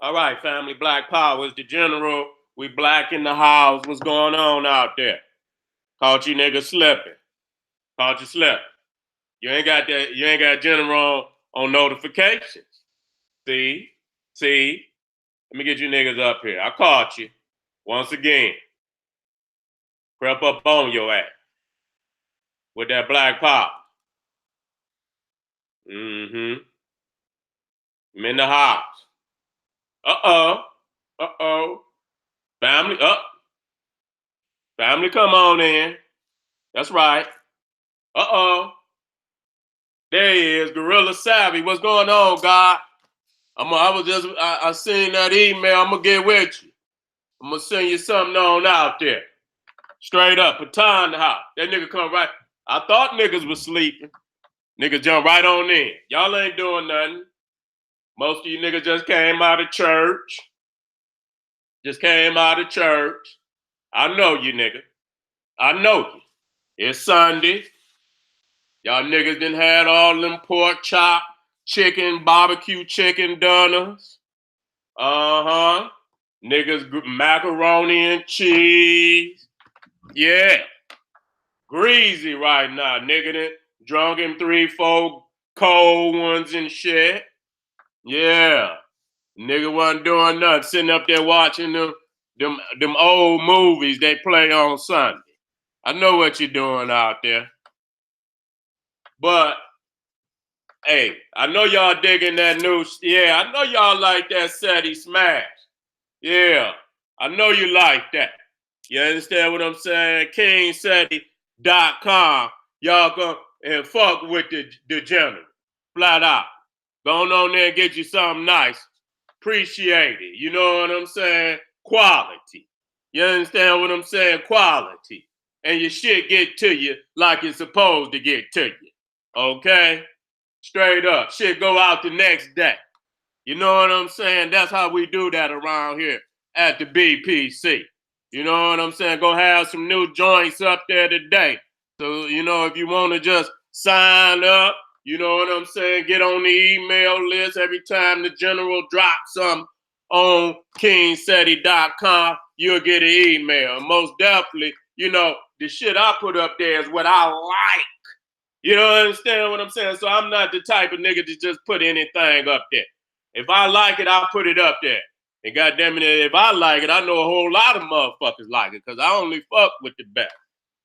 All right, family, Black Power is the general. We black in the house. What's going on out there? Caught you niggas slipping. Caught you slipping. You ain't got that. You ain't got general on notifications. See, see. Let me get you niggas up here. I caught you once again. Crept up on your ass with that Black Power. Mm-hmm. I'm in the house. Uh-oh. Uh-oh. Family up. Family, come on in. That's right. Uh-oh. There he is, Gorilla Savvy. What's going on, God? I seen that email. I'm gonna get with you. I'm gonna send you something on out there. Straight up, Patan the house. That nigga come right. I thought niggas was sleeping. Niggas jump right on in. Y'all ain't doing nothing. Most of you niggas just came out of church. Just came out of church. I know you, nigga. I know you. It's Sunday. Y'all niggas done had all them pork chop, chicken, barbecue chicken dinners. Uh-huh. Niggas macaroni and cheese. Yeah. Greasy right now. Nigga drunk in 3-4 cold ones and shit. Yeah. Nigga wasn't doing nothing. Sitting up there watching them old movies they play on Sunday. I know what you're doing out there. But hey, I know y'all digging that new. Yeah, I know y'all like that Seti smash. Yeah, I know you like that. You understand what I'm saying? KingSeti.com. Y'all go and fuck with the general. Flat out. Go on there and get you something nice. Appreciate it. You know what I'm saying? Quality. You understand what I'm saying? Quality. And your shit get to you like it's supposed to get to you. Okay? Straight up. Shit go out the next day. You know what I'm saying? That's how we do that around here at the BPC. You know what I'm saying? Go have some new joints up there today. So, you know, if you want to just sign up, you know what I'm saying? Get on the email list every time the general drops something on KingSeti.com, you'll get an email. Most definitely, you know, the shit I put up there is what I like. You don't understand what I'm saying? So I'm not the type of nigga to just put anything up there. If I like it, I'll put it up there. And goddamn it, if I like it, I know a whole lot of motherfuckers like it because I only fuck with the best.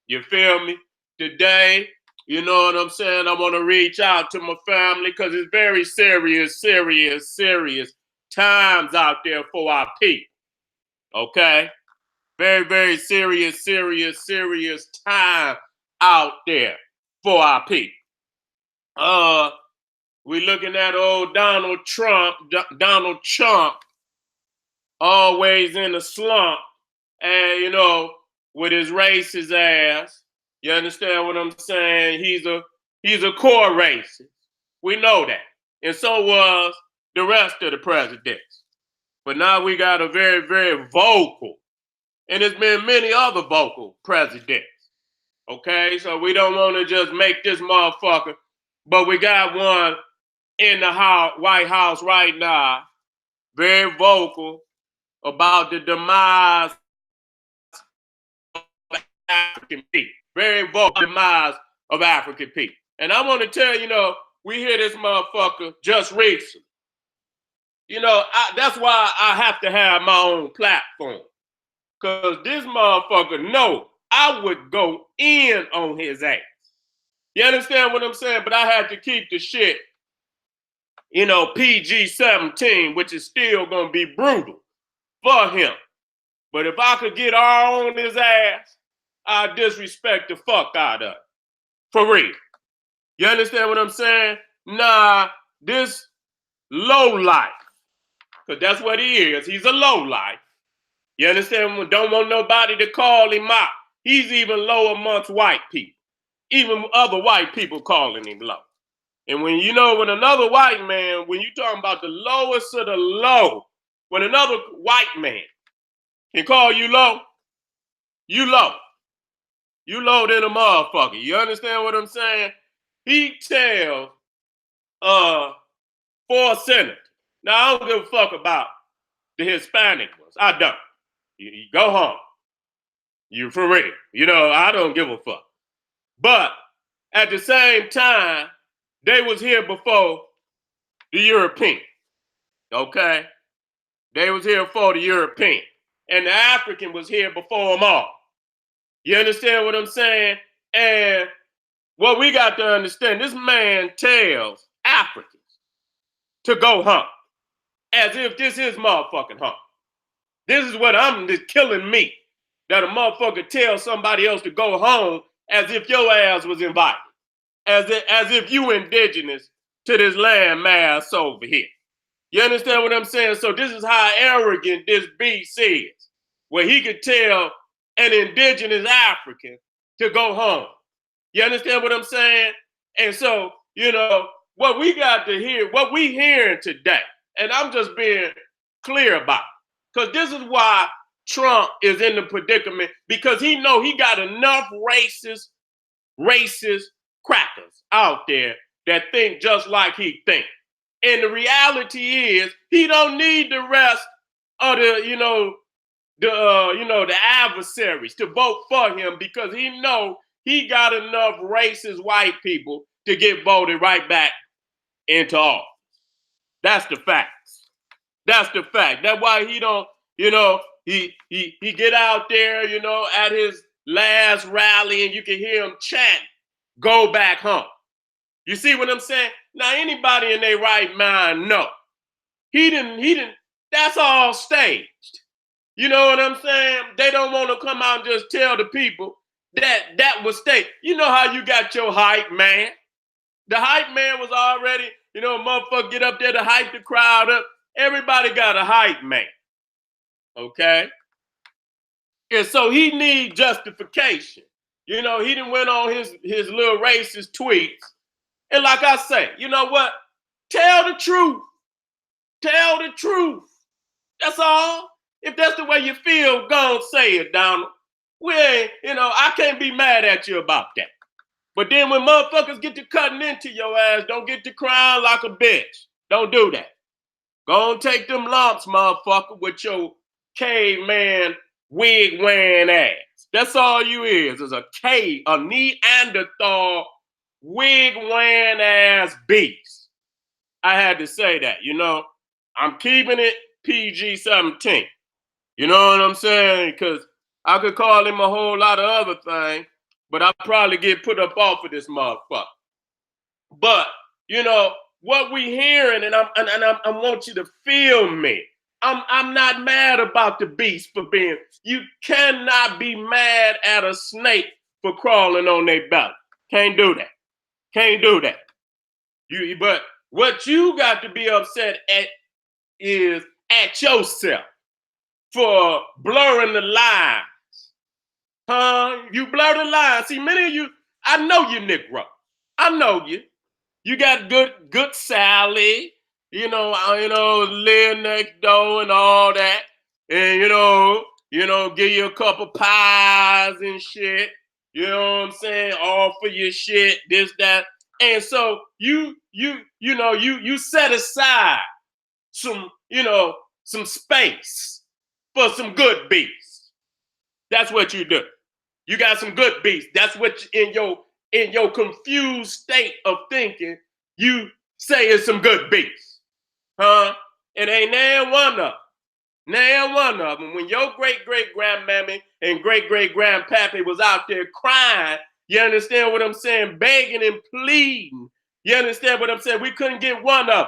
You feel me? Today, you know what I'm saying? I want to reach out to my family because it's very serious times out there for our people. Okay? Very, very serious time out there for our people. We looking at old Donald Trump, always in a slump, and you know, with his racist ass. You understand what I'm saying? He's a core racist. We know that, and so was the rest of the presidents. But now we got a very, very vocal, and there's been many other vocal presidents. Okay, so we don't want to just make this motherfucker, but we got one in the White House right now, very vocal about the demise of African people. Very vocal demise of African people. And I want to tell you know, we hear this motherfucker just recently. You know, that's why I have to have my own platform. Because this motherfucker know I would go in on his ass. You understand what I'm saying? But I had to keep the shit, you know, PG-17, which is still going to be brutal for him. But if I could get all on his ass, I'd disrespect the fuck out of it. For real. You understand what I'm saying? Nah, this low life, because that's what he is. He's a low life. You understand? Don't want nobody to call him out. He's even low amongst white people. Even other white people calling him low. And when you know, when another white man, when you talking about the lowest of the low, when another white man can call you low, you low. You low than a motherfucker. You understand what I'm saying? He tells 4 senators. Now I don't give a fuck about the Hispanic ones. I don't. You go home. You for real. I don't give a fuck. But at the same time, they was here before the European. Okay? They was here before the European. And the African was here before them all. You understand what I'm saying? And what we got to understand, this man tells Africans to go hunt as if this is motherfucking hunt. This is what just killing me, that a motherfucker tells somebody else to go home as if your ass was invited, as if you indigenous to this land mass over here. You understand what I'm saying? So this is how arrogant this beast is, where he could tell an indigenous African to go home. You understand what I'm saying? And so, what we got to hear, what we hearing today, and I'm just being clear about it, because this is why Trump is in the predicament, because he know he got enough racist crackers out there that think just like he thinks. And the reality is, he don't need the rest of the adversaries to vote for him, because he know he got enough racist white people to get voted right back into office. That's the facts. That's the fact. That's why he don't, he get out there, at his last rally, and you can hear him chant, "Go back home." You see what I'm saying? Now, anybody in their right mind know he didn't, that's all staged. You know what I'm saying? They don't want to come out and just tell the people that was staged. You know how you got your hype man? The hype man was already, motherfucker get up there to hype the crowd up. Everybody got a hype man. Okay? And so he need justification. He done went on his little racist tweets. And like I say, you know what? Tell the truth. Tell the truth. That's all. If that's the way you feel, go and say it, Donald. I can't be mad at you about that. But then when motherfuckers get to cutting into your ass, don't get to crying like a bitch. Don't do that. Go and take them lumps, motherfucker, with your caveman wig wearing ass. That's all you is a Neanderthal wig wearing ass beast. I had to say that, I'm keeping it PG-17. You know what I'm saying? Because I could call him a whole lot of other things, but I'll probably get put up off of this motherfucker. But, what we hearing, and I want you to feel me. I'm not mad about the beast for being, you cannot be mad at a snake for crawling on their belly. Can't do that. Can't do that. But what you got to be upset at is at yourself for blurring the lines. You blur the lines. See, many of you, I know you Negro. I know you. You got good Sally, live next door and all that. And give you a couple pies and shit. You know what I'm saying? Offer your shit, this, that. And so you set aside some space for some good beasts. That's what you do. You got some good beasts. That's what in your confused state of thinking, you say is some good beasts. It ain't nan one of them. Nan one of them. When your great-great-grandmammy and great-great-grandpappy was out there crying, you understand what I'm saying? Begging and pleading. You understand what I'm saying? We couldn't get one of them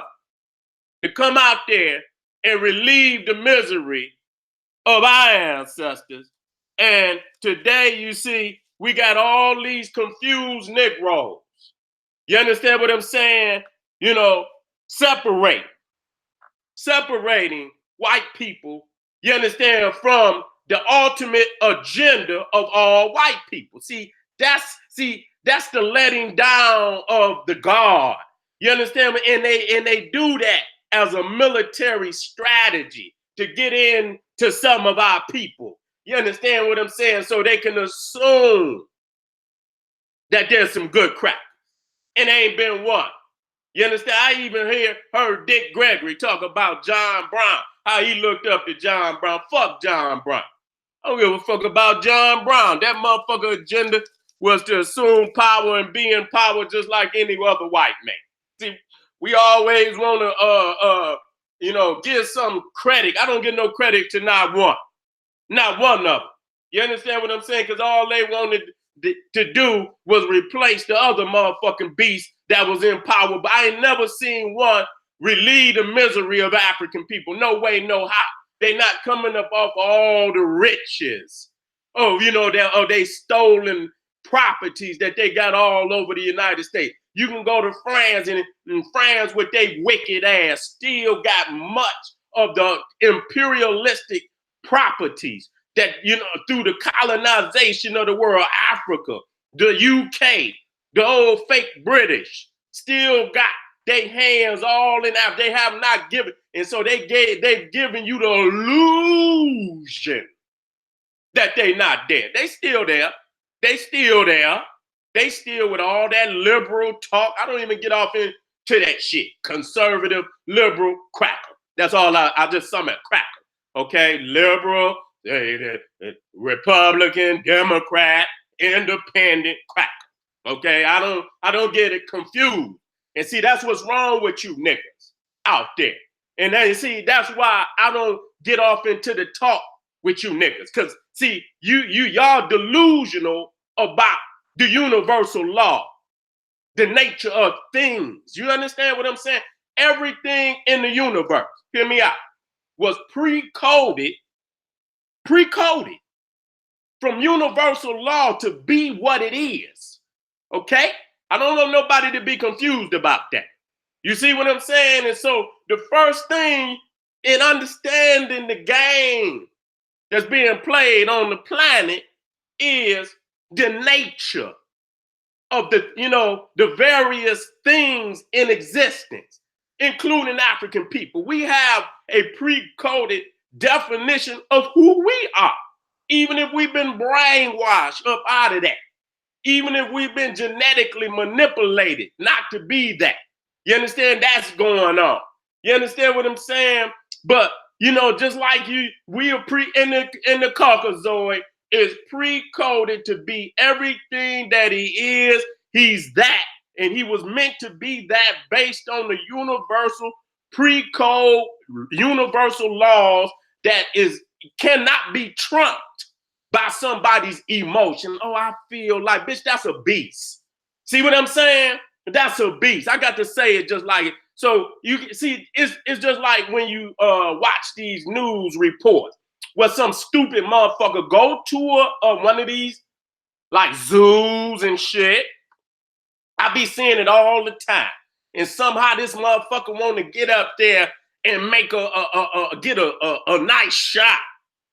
to come out there and relieve the misery of our ancestors. And today, you see, we got all these confused Negroes. You understand what I'm saying? Separating white people, you understand, from the ultimate agenda of all white people. That's the letting down of the guard. You understand? And they do that as a military strategy to get in to some of our people. You understand what I'm saying? So they can assume that there's some good crap. And ain't been one. You understand? I even heard Dick Gregory talk about John Brown, how he looked up to John Brown. Fuck John Brown. I don't give a fuck about John Brown. That motherfucker agenda was to assume power and be in power just like any other white man. See, we always want to, give some credit. I don't give no credit to not one of them. You understand what I'm saying? Because all they wanted to do was replace the other motherfucking beast that was in power. But I ain't never seen one relieve the misery of African people. No way, no how. They not coming up off all the riches. They stolen properties that they got all over the United States. You can go to France, and France with their wicked ass still got much of the imperialistic properties that, through the colonization of the world, Africa, the UK, the old fake British still got their hands all in out. They have not given. And so they've given you the illusion that they not there. They still there. They still there. They still with all that liberal talk. I don't even get off into that shit. Conservative, liberal, cracker. That's all I just sum it, cracker. Okay, liberal, Republican, Democrat, independent, cracker. Okay, I don't get it confused. And see, that's what's wrong with you niggas out there. And then see, that's why I don't get off into the talk with you niggas. Because see, y'all delusional about the universal law, the nature of things. You understand what I'm saying? Everything in the universe, hear me out, was pre-coded from universal law to be what it is. Okay? I don't want nobody to be confused about that. You see what I'm saying? And so the first thing in understanding the game that's being played on the planet is the nature of the various things in existence, including African people. We have a pre-coded definition of who we are, even if we've been brainwashed up out of that, even if we've been genetically manipulated not to be that. You understand? That's going on. You understand what I'm saying? But just like we are in the Caucasoid is pre-coded to be everything that he is. He's that, and he was meant to be that based on the universal pre-code, universal laws that cannot be trumped by somebody's emotion. Oh, I feel like, bitch, that's a beast. See what I'm saying? That's a beast. I got to say it just like it. So you see, it's just like when you watch these news reports where some stupid motherfucker go to one of these like zoos and shit. I be seeing it all the time. And somehow this motherfucker want to get up there and make get a nice shot.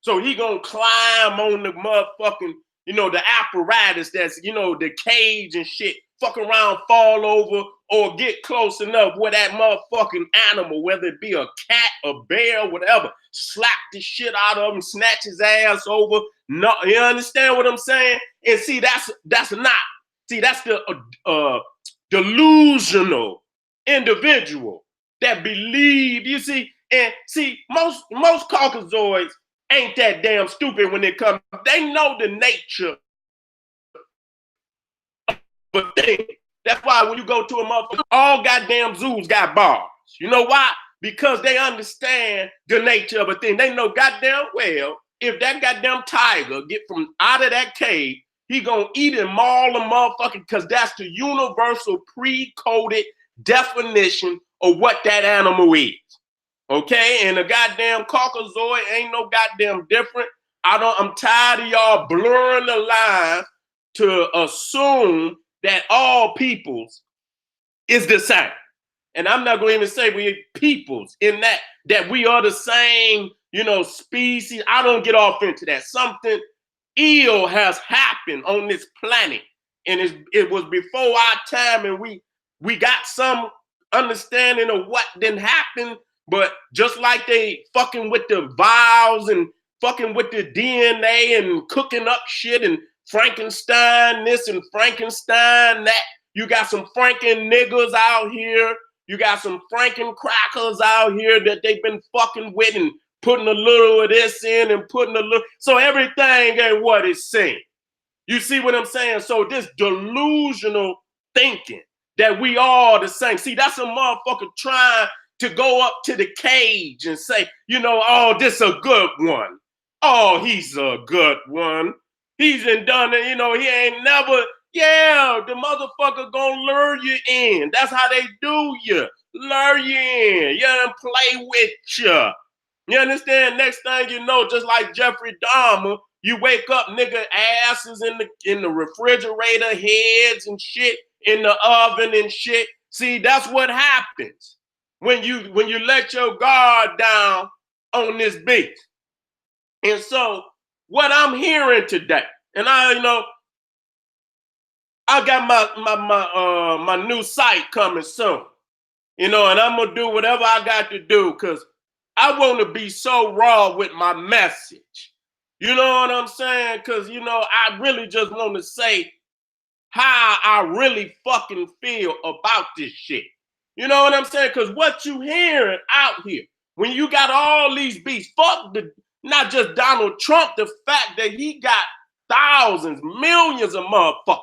So he gonna climb on the motherfucking, the apparatus that's, the cage and shit, fuck around, fall over, or get close enough where that motherfucking animal, whether it be a cat, a bear, whatever, slap the shit out of him, snatch his ass over. No, you understand what I'm saying? And see, that's the delusional individual that believe, you see, and see, most Caucasoids ain't that damn stupid when it comes. They know the nature of a thing. That's why when you go to a motherfucker, all goddamn zoos got bars. You know why? Because they understand the nature of a thing. They know goddamn well if that goddamn tiger get from out of that cave, he gonna eat and maul the motherfucker because that's the universal pre-coded definition of what that animal is. Okay, and the goddamn Caucasoid ain't no goddamn different. I'm tired of y'all blurring the lines to assume that all peoples is the same. And I'm not going to even say we peoples in that we are the same, species. I don't get off into that. Something ill has happened on this planet, and it was before our time, and we got some understanding of what didn't happen. But just like they fucking with the vials and fucking with the DNA and cooking up shit and Frankenstein this and Frankenstein that, you got some Franken niggas out here. You got some Franken crackers out here that they've been fucking with and putting a little of this in and putting a little. So everything ain't what it seems. You see what I'm saying? So this delusional thinking that we all the same. See, that's a motherfucker trying to go up to the cage and say, you know, oh, this a good one. Oh, he's a good one. He's done it, you know, he ain't never, yeah, the motherfucker gonna lure you in. That's how they do you. Lure you in. Yeah, and play with you. You understand? Next thing you know, just like Jeffrey Dahmer, you wake up, nigga, asses in the refrigerator, heads and shit, in the oven and shit. See, that's what happens when you let your guard down on this beat. And so what I'm hearing today, and I got my new site coming soon, and I'm gonna do whatever I got to do because I want to be so raw with my message. You know what I'm saying? Because I really just want to say how I really fucking feel about this shit. You know what I'm saying? Because what you hearing out here, when you got all these beats, not just Donald Trump, the fact that he got thousands, millions of motherfuckers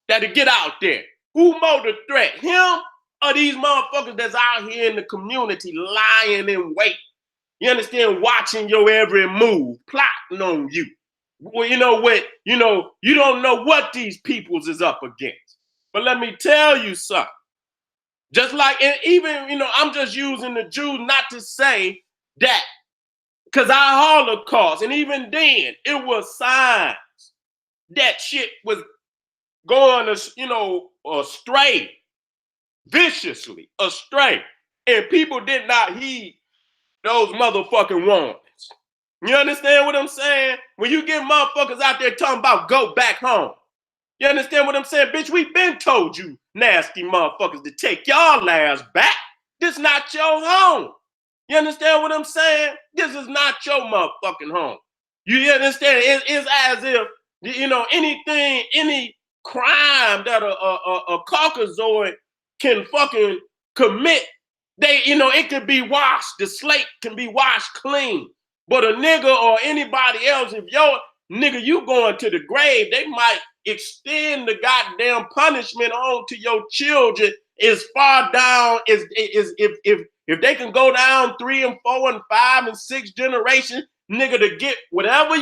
that'll get out there. Who more the threat, him or these motherfuckers that's out here in the community lying in wait? You understand? Watching your every move, plotting on you. Well, you know what? You don't know what these peoples is up against. But let me tell you something. Just like, and even, I'm just using the Jews not to say that, because our Holocaust, and even then, it was signs that shit was going, astray, viciously astray. And people did not heed those motherfucking warnings. You understand what I'm saying? When you get motherfuckers out there talking about go back home, you understand what I'm saying? Bitch, we been told you nasty motherfuckers to take y'all ass back. This not your home. You understand what I'm saying? This is not your motherfucking home. You understand? It's as if, anything, any crime that a Caucasoid can fucking commit, it could be washed. The slate can be washed clean. But a nigga or anybody else, if you going to the grave, they might extend the goddamn punishment on to your children as far down as if they can go down 3 and 4 and 5 and 6 generations, nigga, to get whatever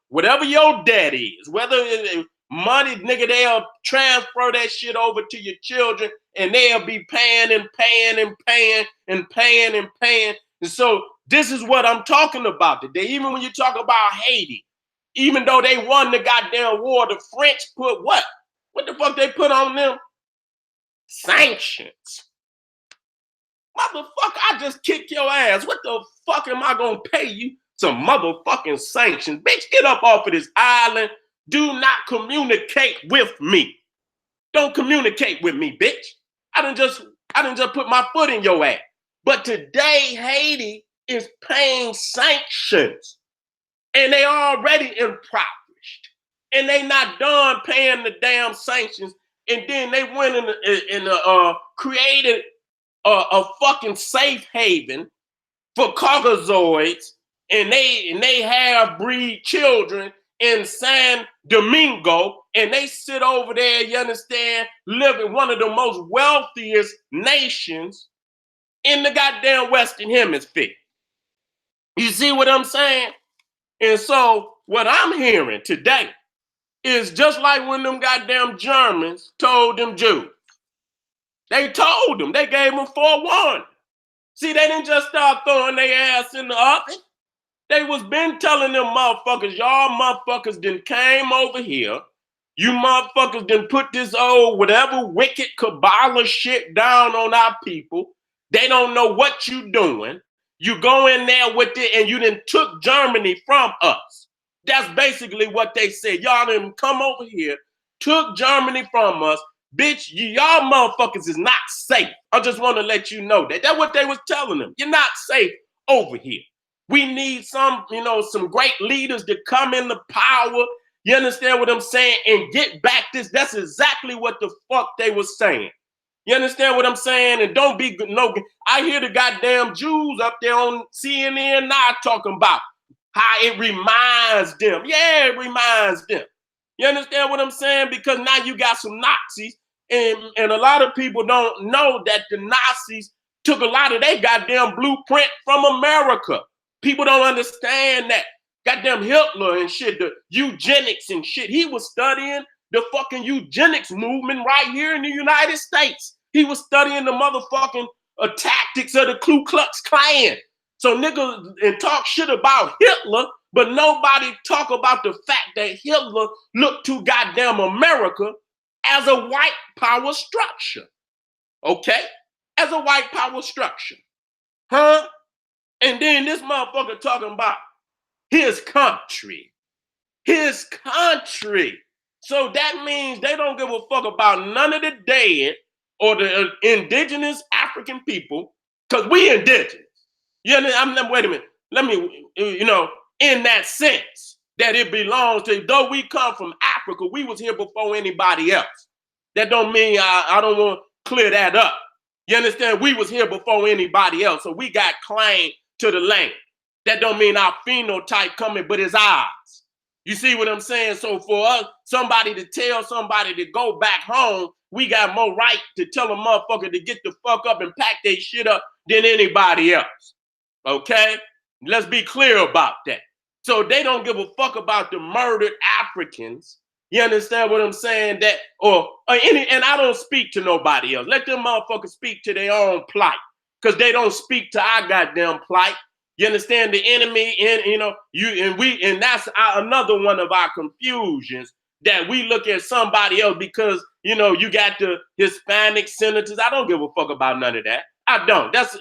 whatever your debt is, whether it's money, nigga, they'll transfer that shit over to your children and they'll be paying and paying and paying and paying and paying. And so this is what I'm talking about today. Even when you talk about Haiti, even though they won the goddamn war, the French put what? What the fuck they put on them? Sanctions. Motherfucker, I just kicked your ass. What the fuck am I gonna pay you some motherfucking sanctions? Bitch, get up off of this island. Do not communicate with me. Don't communicate with me, bitch. I done just put my foot in your ass. But today, Haiti is paying sanctions. And they already impoverished. And they not done paying the damn sanctions. And then they went and created a fucking safe haven for Caucasoids, and they have breed children in San Domingo, and they sit over there, you understand, living one of the most wealthiest nations in the goddamn Western Hemisphere. You see what I'm saying? And so what I'm hearing today is just like when them goddamn Germans told them Jews. They told them, they gave them forewarning. See, they didn't just start throwing their ass in the oven. They was been telling them motherfuckers, y'all motherfuckers done came over here. You motherfuckers done put this old whatever wicked Kabbalah shit down on our people. They don't know what you doing. You go in there with it and you done took Germany from us. That's basically what they said. Y'all done come over here, took Germany from us. Bitch, y'all motherfuckers is not safe. I just want to let you know that. That's what they was telling them. You're not safe over here. We need some great leaders to come into power. You understand what I'm saying? And get back this. That's exactly what the fuck they was saying. You understand what I'm saying? And don't be no. I hear the goddamn Jews up there on CNN now talking about how it reminds them. Yeah, it reminds them. You understand what I'm saying? Because now you got some Nazis, and a lot of people don't know that the Nazis took a lot of their goddamn blueprint from America. People don't understand that. Goddamn Hitler and shit, the eugenics and shit. He was studying the fucking eugenics movement right here in the United States. He was studying the motherfucking tactics of the Ku Klux Klan. So niggas and talk shit about Hitler, but nobody talk about the fact that Hitler looked to goddamn America as a white power structure. Okay? As a white power structure. Huh? And then this motherfucker talking about his country. His country. So that means they don't give a fuck about none of the dead or the indigenous African people, because we indigenous. You know, wait a minute. Let me, in that sense, that it belongs to, though we come from Africa, we was here before anybody else. That don't mean I don't want to clear that up. You understand? We was here before anybody else, so we got claim to the land. That don't mean our phenotype coming, but it's ours. You see what I'm saying? So for us, somebody to tell somebody to go back home, we got more right to tell a motherfucker to get the fuck up and pack their shit up than anybody else. Okay? Let's be clear about that. So they don't give a fuck about the murdered Africans. You understand what I'm saying? That or any, and I don't speak to nobody else. Let them motherfuckers speak to their own plight, because they don't speak to our goddamn plight. You understand? The enemy, and that's another one of our confusions, that we look at somebody else because you got the Hispanic senators. I don't give a fuck about none of that. I don't. That's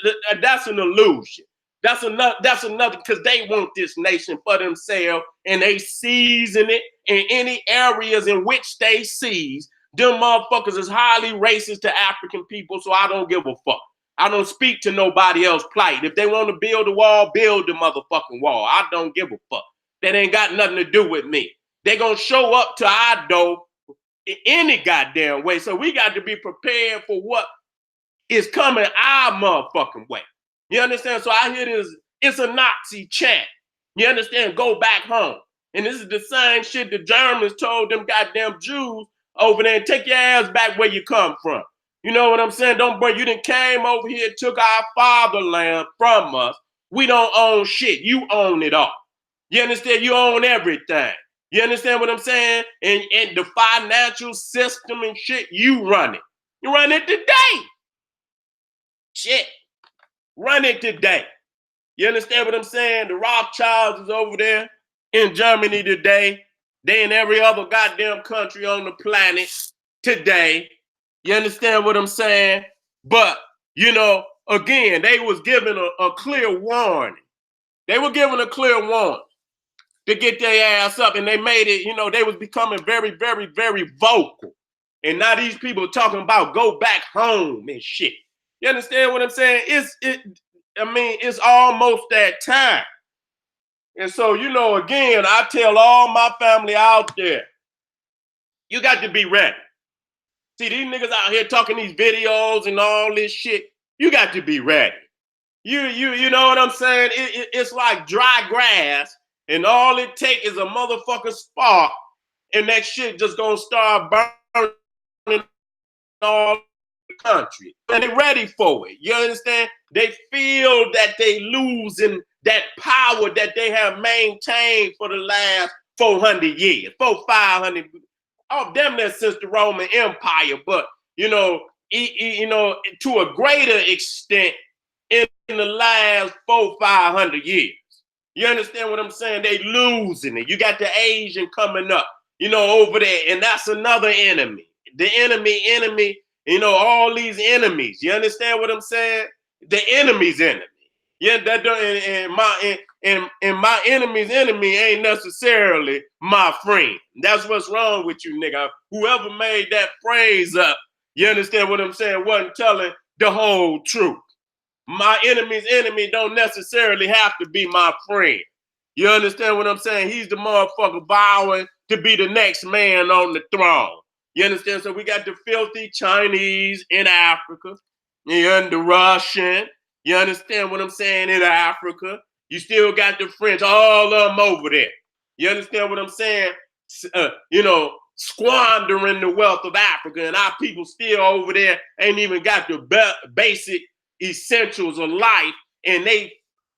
an illusion. That's another because they want this nation for themselves, and they season it in any areas in which they seize. Them motherfuckers is highly racist to African people, so I don't give a fuck. I don't speak to nobody else's plight. If they want to build a wall, build the motherfucking wall. I don't give a fuck. That ain't got nothing to do with me. They gonna show up to our door in any goddamn way. So we got to be prepared for what is coming our motherfucking way. You understand? So I hear this, it's a Nazi chant. You understand? Go back home. And this is the same shit the Germans told them goddamn Jews over there, take your ass back where you come from. You know what I'm saying? You done came over here, took our fatherland from us. We don't own shit. You own it all. You understand? You own everything. You understand what I'm saying? And the financial system and shit, you run it. You run it today. Shit. Run it today. You understand what I'm saying? The Rothschilds is over there in Germany today. They in every other goddamn country on the planet today. You understand what I'm saying? But, again, they was given a clear warning. They were given a clear warning to get their ass up, and they made it, they was becoming very, very, very vocal. And now these people are talking about go back home and shit. You understand what I'm saying? It's almost that time. And so, again, I tell all my family out there, you got to be ready. See, these niggas out here talking these videos and all this shit, you got to be ready. You know what I'm saying? It's like dry grass, and all it takes is a motherfucker spark, and that shit just gonna start burning all the country. And they ready for it. You understand? They feel that they losing that power that they have maintained for the last 400 years, 500, damn near since the Roman Empire, but to a greater extent in the last 500 years. You understand what I'm saying? They losing it. You got the Asian coming up, over there, and that's another enemy. The enemy, all these enemies. You understand what I'm saying? The enemy's enemy. Yeah, that don't, and my enemy's enemy ain't necessarily my friend. That's what's wrong with you, nigga. Whoever made that phrase up, you understand what I'm saying, wasn't telling the whole truth. My enemy's enemy don't necessarily have to be my friend. You understand what I'm saying? He's the motherfucker vowing to be the next man on the throne. You understand? So we got the filthy Chinese in Africa, and the Russian. You understand what I'm saying? In Africa, you still got the French, all of them over there. You understand what I'm saying? Squandering the wealth of Africa, and our people still over there ain't even got the basic essentials of life, and they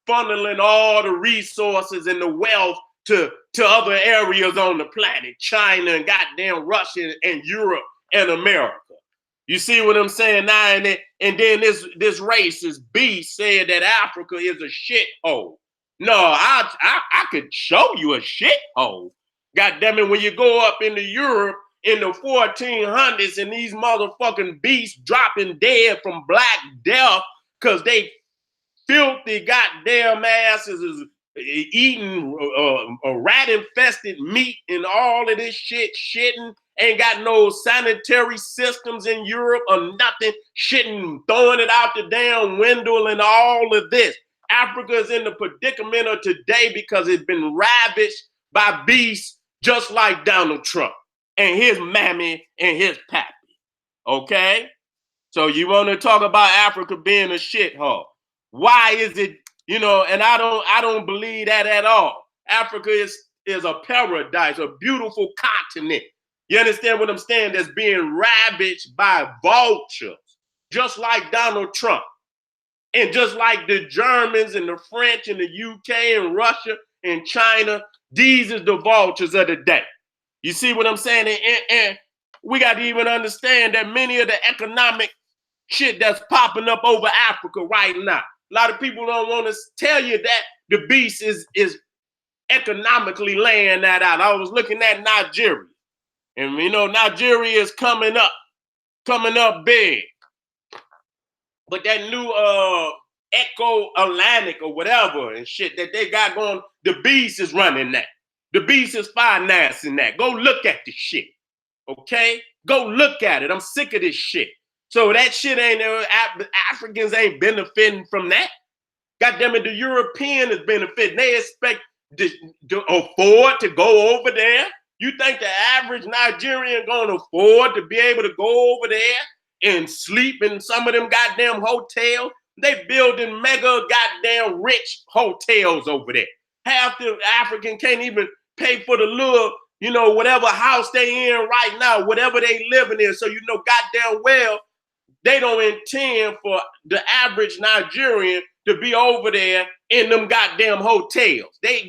funneling all the resources and the wealth to other areas on the planet, China and goddamn Russia and Europe and America. You see what I'm saying now? And then this racist beast said that Africa is a shithole. No, I could show you a shithole. God damn it, when you go up into Europe in the 1400s and these motherfucking beasts dropping dead from Black Death because they filthy goddamn asses is eating rat-infested meat and all of this shit, shitting, ain't got no sanitary systems in Europe or nothing, shitting, throwing it out the damn window and all of this. Africa is in the predicament of today because it's been ravished by beasts just like Donald Trump and his mammy and his pappy, okay? So you want to talk about Africa being a shithole. Why is it, and I don't believe that at all. Africa is a paradise, a beautiful continent. You understand what I'm saying? That's being ravaged by vultures, just like Donald Trump. And just like the Germans and the French and the UK and Russia and China, these is the vultures of the day. You see what I'm saying? And we got to even understand that many of the economic shit that's popping up over Africa right now. A lot of people don't want to tell you that the beast is economically laying that out. I was looking at Nigeria, and Nigeria is coming up big. But that new Echo Atlantic or whatever and shit that they got going, the beast is running that. The beast is financing that. Go look at the shit, okay? Go look at it. I'm sick of this shit. So that shit ain't, Africans ain't benefiting from that. God damn it, the European is benefiting. They expect to afford to go over there. You think the average Nigerian gonna afford to be able to go over there and sleep in some of them goddamn hotels? They building mega goddamn rich hotels over there. Half the African can't even pay for the little, whatever house they in right now, whatever they living in. So goddamn well, they don't intend for the average Nigerian to be over there in them goddamn hotels. They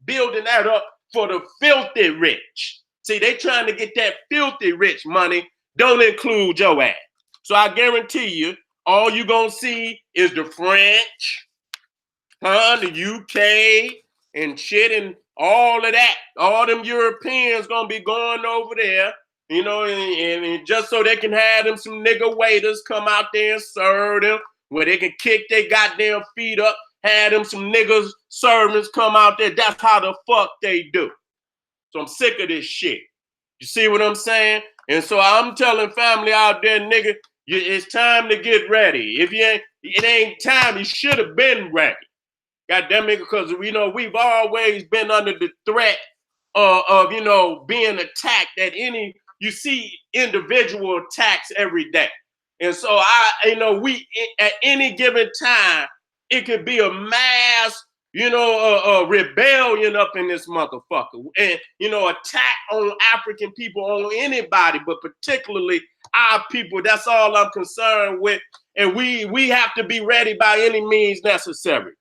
building that up for the filthy rich. See, they trying to get that filthy rich money, don't include your ass. So I guarantee you, all you gonna see is the French, the UK, and shit, and all of that. All them Europeans gonna be going over there, and just so they can have them some nigga waiters come out there and serve them, where they can kick their goddamn feet up, have them some niggas servants come out there. That's how the fuck they do. So I'm sick of this shit. You see what I'm saying? And so I'm telling family out there, nigga, it's time to get ready. If it ain't time, you should have been ready. God damn it, because we've always been under the threat of being attacked you see individual attacks every day. And so we at any given time, it could be a mass, a rebellion up in this motherfucker. And, attack on African people, on anybody, but particularly our people. That's all I'm concerned with. And we have to be ready by any means necessary.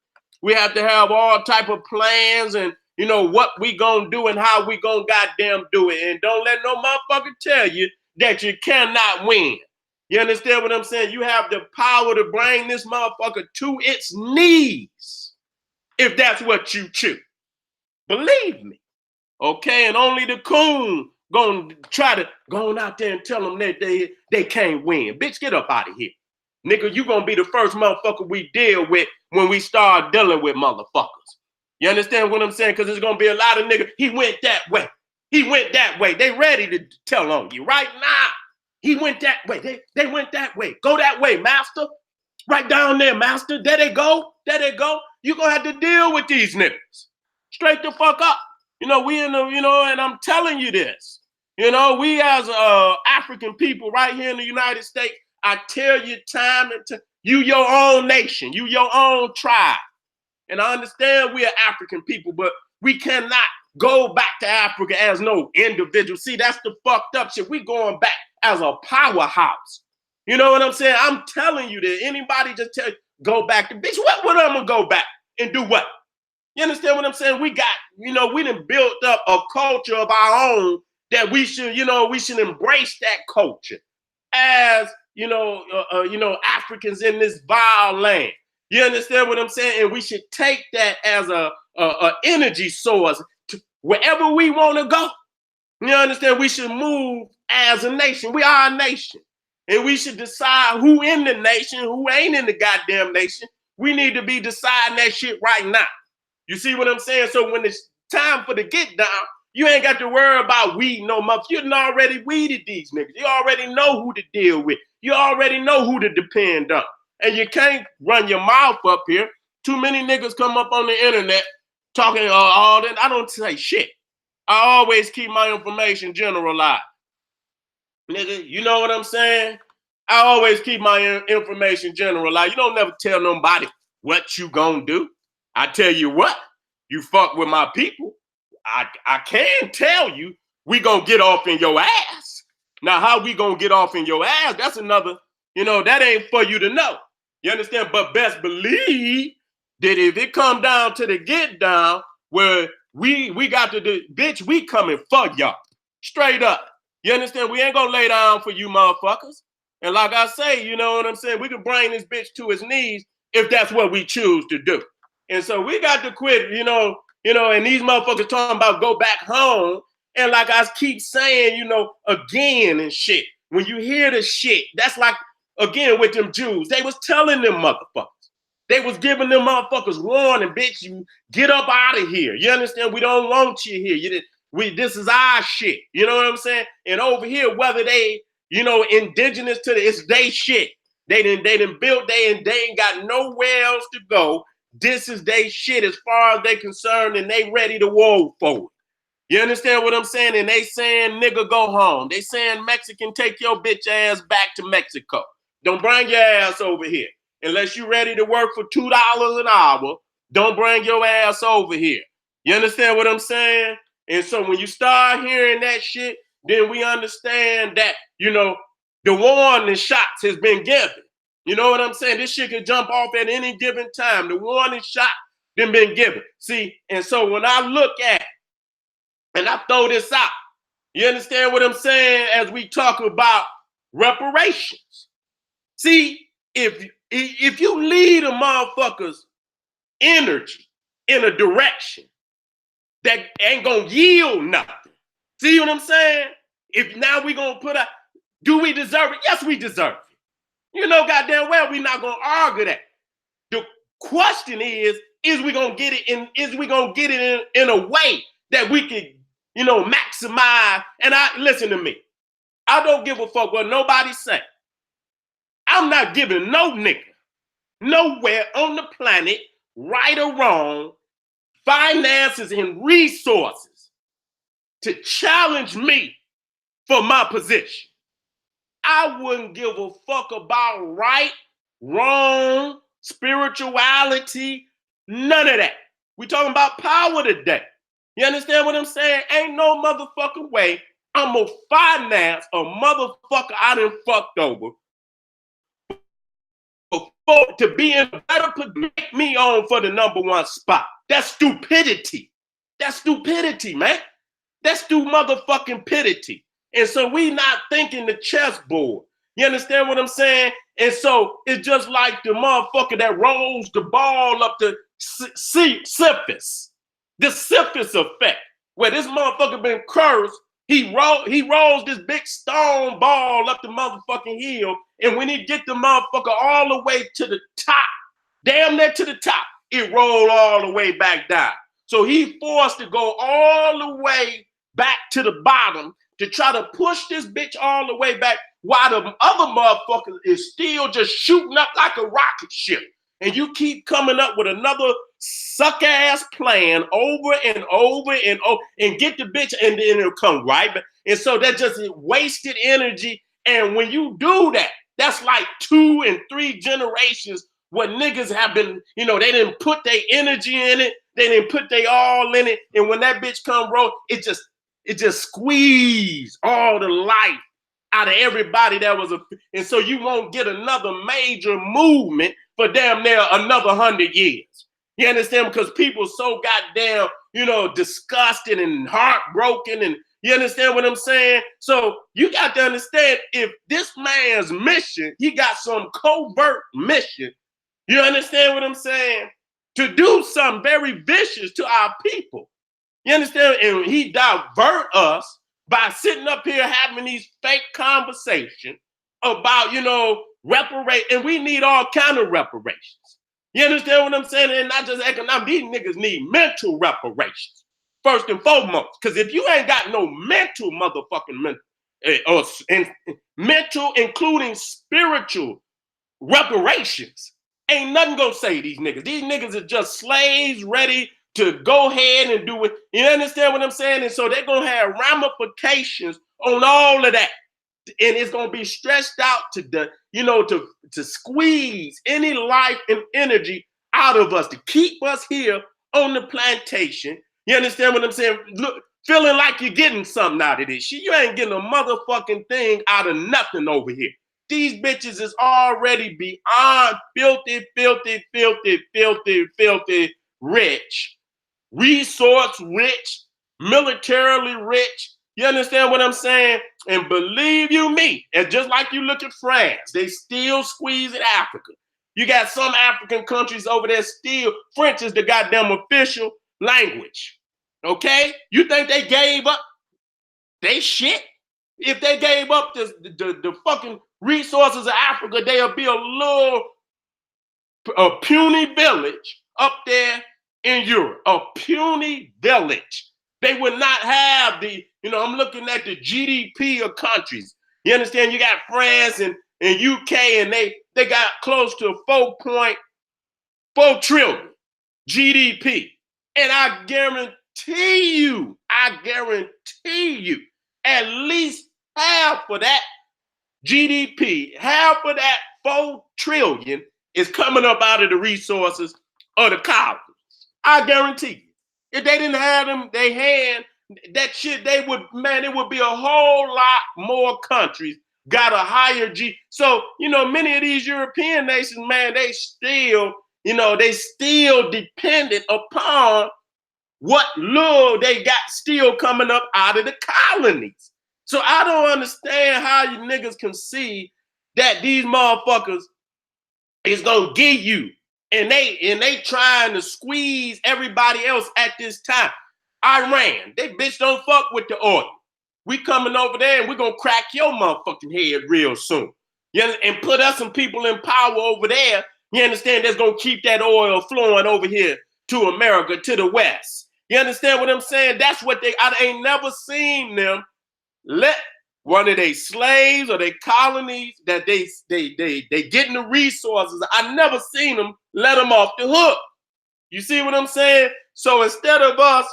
We have to have all type of plans and, what we gonna do and how we gonna goddamn do it. And don't let no motherfucker tell you that you cannot win. You understand what I'm saying? You have the power to bring this motherfucker to its knees if that's what you choose. Believe me. Okay? And only the coon gonna try to go on out there and tell them that they can't win. Bitch, get up out of here. Nigga, you gonna be the first motherfucker we deal with when we start dealing with motherfuckers. You understand what I'm saying? Because there's gonna be a lot of niggas, he went that way. He went that way. They ready to tell on you right now. He went that way. They went that way. Go that way, master. Right down there, master. There they go. There they go. You're gonna have to deal with these niggas. Straight the fuck up. We in the, and I'm telling you this. You know, we as African people right here in the United States, I tell you time and time, you your own nation, you your own tribe. And I understand we are African people, but we cannot go back to Africa as no individual. See, that's the fucked up shit. We going back as a powerhouse. You know what I'm saying? I'm telling you that anybody just tell you, go back to bitch. What I'm gonna go back and do what? You understand what I'm saying? We got, you know, we done built up a culture of our own that we should, you know, we should embrace that culture as, you know, Africans in this vile land. You understand what I'm saying? And we should take that as a energy source to wherever we want to go. You understand? We should move as a nation. We are a nation. And we should decide who in the nation, who ain't in the goddamn nation. We need to be deciding that shit right now. You see what I'm saying? So when it's time for the get down, you ain't got to worry about weeding no much. You done already weeded these niggas. You already know who to deal with. You already know who to depend on. And you can't run your mouth up here. Too many niggas come up on the internet talking all that. I don't say shit. I always keep my information generalized. Nigga, you know what I'm saying? I always keep my information generalized. You don't never tell nobody what you gonna do. I tell you what, you fuck with my people, I can tell you we gonna get off in your ass. Now, how we gonna get off in your ass, that's another, you know, that ain't for you to know. You understand? But best believe that if it come down to the get down where we got to do, bitch, we coming for y'all. Straight up. You understand? We ain't gonna lay down for you motherfuckers. And like I say, you know what I'm saying? We can bring this bitch to his knees if that's what we choose to do. And so we got to quit, and these motherfuckers talking about go back home. And like I keep saying, you know, again and shit. When you hear the shit, that's like, again, with them Jews. They was telling them motherfuckers. They was giving them motherfuckers warning, bitch, you get up out of here. You understand? We don't want you here. This is our shit. You know what I'm saying? And over here, whether they, you know, indigenous to it's they shit. They done built, they ain't got nowhere else to go. This is they shit as far as they concerned, and they ready to war for it. You understand what I'm saying? And they saying, nigga, go home. They saying, Mexican, take your bitch ass back to Mexico. Don't bring your ass over here. Unless you ready to work for $2 an hour, don't bring your ass over here. You understand what I'm saying? And so when you start hearing that shit, then we understand that, you know, the warning shots has been given. You know what I'm saying? This shit could jump off at any given time. The warning shot then been given. See, and so when I look at and I throw this out, you understand what I'm saying as we talk about reparations. See, if you lead a motherfucker's energy in a direction that ain't gonna yield nothing. See what I'm saying? If now we gonna put out, do we deserve it? Yes, we deserve it. You know, goddamn well, we not gonna argue that. The question is we gonna get it in? Is we gonna get it in a way that we can, you know, maximize? And listen to me. I don't give a fuck what nobody say. I'm not giving no nigga nowhere on the planet, right or wrong, finances and resources to challenge me for my position. I wouldn't give a fuck about right, wrong, spirituality, none of that. We talking about power today. You understand what I'm saying? Ain't no motherfucking way I'm gonna finance a motherfucker I done fucked over to be in a better position, make me on for the number one spot. That's stupidity. That's stupidity, man. That's motherfucking pidity. And so we not thinking the chessboard. You understand what I'm saying? And so it's just like the motherfucker that rolls the ball up to Sisyphus. The Sisyphus effect, where this motherfucker been cursed. He rolls this big stone ball up the motherfucking hill, and when he get the motherfucker all the way to the top, damn near to the top, it rolled all the way back down. So he forced to go all the way back to the bottom to try to push this bitch all the way back while the other motherfucker is still just shooting up like a rocket ship. And you keep coming up with another suck ass plan over and over and over and get the bitch and then it'll come right back. And so that just wasted energy. And when you do that, that's like 2 and 3 generations what niggas have been, they didn't put their energy in it. They didn't put their all in it. And when that bitch come roll, it just squeezed all the life out of everybody that was and so you won't get another major movement for damn near another 100 years. You understand? Because people so goddamn, disgusted and heartbroken, and you understand what I'm saying? So you got to understand, if this man's mission, he got some covert mission, you understand what I'm saying? To do something very vicious to our people. You understand? And he divert us by sitting up here having these fake conversations about, reparation. And we need all kind of reparations. You understand what I'm saying? And not just economic. These niggas need mental reparations, first and foremost. Because if you ain't got no mental motherfucking mental, including spiritual reparations, ain't nothing gonna save these niggas. These niggas are just slaves ready to go ahead and do it. You understand what I'm saying? And so they're gonna have ramifications on all of that. And it's gonna be stretched out to to squeeze any life and energy out of us to keep us here on the plantation. You understand what I'm saying? Look, feeling like you're getting something out of this shit. You ain't getting a motherfucking thing out of nothing over here. These bitches is already beyond filthy, filthy, filthy, filthy, filthy rich, resource rich, militarily rich. You understand what I'm saying? And believe you me, and just like you look at France, they still squeeze at Africa. You got some African countries over there still, French is the goddamn official language. Okay? You think they gave up they shit? If they gave up the fucking resources of Africa, they'll be a puny village up there in Europe. A puny village. They would not have I'm looking at the GDP of countries. You understand? You got France and UK, and they got close to 4.4 trillion GDP. And I guarantee you, at least half of that GDP, half of that 4 trillion is coming up out of the resources of the colonies. I guarantee you. If they didn't have them, they had that shit, it would be a whole lot more countries got a higher G. So, many of these European nations, man, they still dependent upon what little they got still coming up out of the colonies. So I don't understand how you niggas can see that these motherfuckers is gonna give you, and they trying to squeeze everybody else at this time. Iran, they bitch don't fuck with the oil. We coming over there and we gonna crack your motherfucking head real soon. And put us some people in power over there. You understand? That's gonna keep that oil flowing over here to America, to the West. You understand what I'm saying? That's what I ain't never seen them let one of their slaves or their colonies that they getting the resources. I never seen them let them off the hook. You see what I'm saying? So instead of us